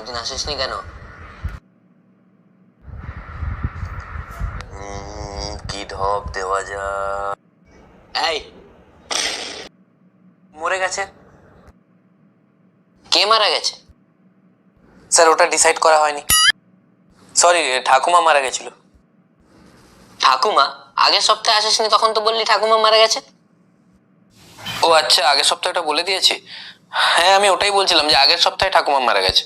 এতদিন আসিসনি কেন? কি ঢপ দেওয়া যায়? এই, মরে গেছে। কে মারা গেছে? স্যার ওটা ডিসাইড করা হয়নি। সরি, ঠাকুমা মারা গেছিল। ঠাকুমা? আগের সপ্তাহে আসিসনি, তখন তো বললি ঠাকুমা মারা গেছে। ও আচ্ছা, আগের সপ্তাহে ওটা বলে দিয়েছি। হ্যাঁ, আমি ওটাই বলছিলাম যে আগের সপ্তাহে ঠাকুমা মারা গেছে।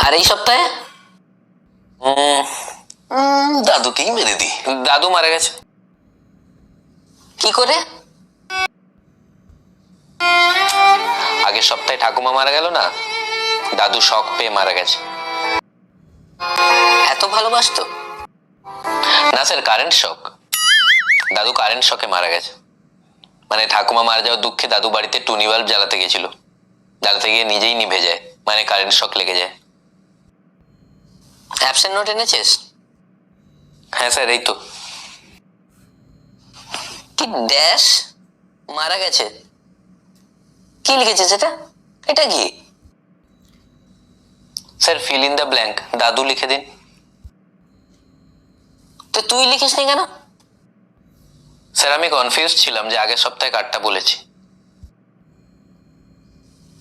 আর এই সপ্তাহে? দাদুকেই মেরে দি। দাদু মারা গেছে। কি করে? আগের সপ্তাহে ঠাকুমা মারা গেল না, দাদু শক পেয়ে মারা গেছে। এত ভালোবাসতো? না স্যার, কারেন্ট শক। দাদু কারেন্ট শকে মারা গেছে। মানে ঠাকুমা মারা যাওয়ার দুঃখে দাদু বাড়িতে টুনি বাল্ব জ্বালাতে গেছিল, জ্বালাতে গিয়ে নিজেই নিভে যায়, মানে কারেন্ট শক লেগে যায়। অ্যাবসেন্ট নোট এনেছিস? হ্যাঁ স্যার, এই তো। কি ড্যাশ মারা গেছে? কি লিখেছিস এটা? এটা কি? Sir fill in the blank দাদু লিখে দিন। তো তুই লিখিসনি কেন? স্যার আমি কনফিউজ ছিলাম যে আগের সপ্তাহে কার্ডটা বলেছি।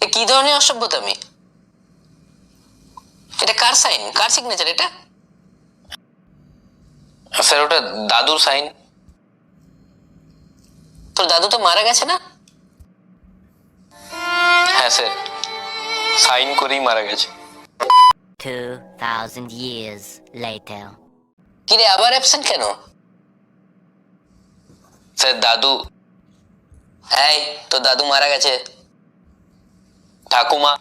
এ কি ধরনের অসভ্যতামি? এটা কার সাইন, কার সিগনেচার এটা? স্যার ওটা দাদুর সাইন। তোর দাদু তো মারা গেছে না? হ্যাঁ স্যার, সাইন করেই মারা গেছে। 2000 years later. কিরে, আবার অ্যাবসেন্ট কেন? স্যার দাদু। এই, তোর দাদু মারা গেছে। ঠাকুমা।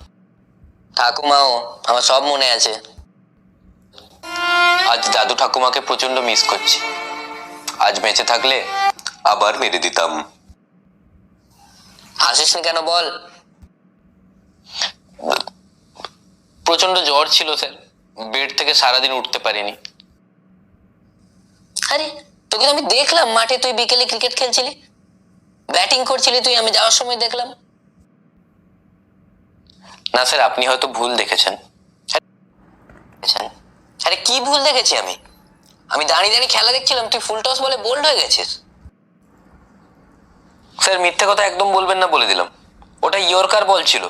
ঠাকুমাও, আমার সব মনে আছে। আজ দাদু ঠাকুমাকে প্রচন্ড মিস করছি। আজ বেঁচে থাকলে আবার মেরে দিতাম। আসিসনি কেন বল? প্রচন্ড জ্বর ছিল স্যার, বেড থেকে সারাদিন উঠতে পারিনি। আরে, তোকে তো আমি দেখলাম মাঠে, তুই বিকেলে ক্রিকেট খেলছিলি, ব্যাটিং করছিলি তুই, আমি যাওয়ার সময় দেখলাম। না স্যার, আপনি হয়তো ভুল দেখেছেন। আরে কি ভুল দেখেছি আমি? আমি দাঁড়িয়ে দাঁড়িয়ে খেলা দেখছিলাম, তুই ফুল টস বলে বোল্ড হয়ে গেছিস। স্যার মিথ্যে কথা একদম বলবেন না বলে দিলাম, ওটা ইয়র্কার বল ছিল।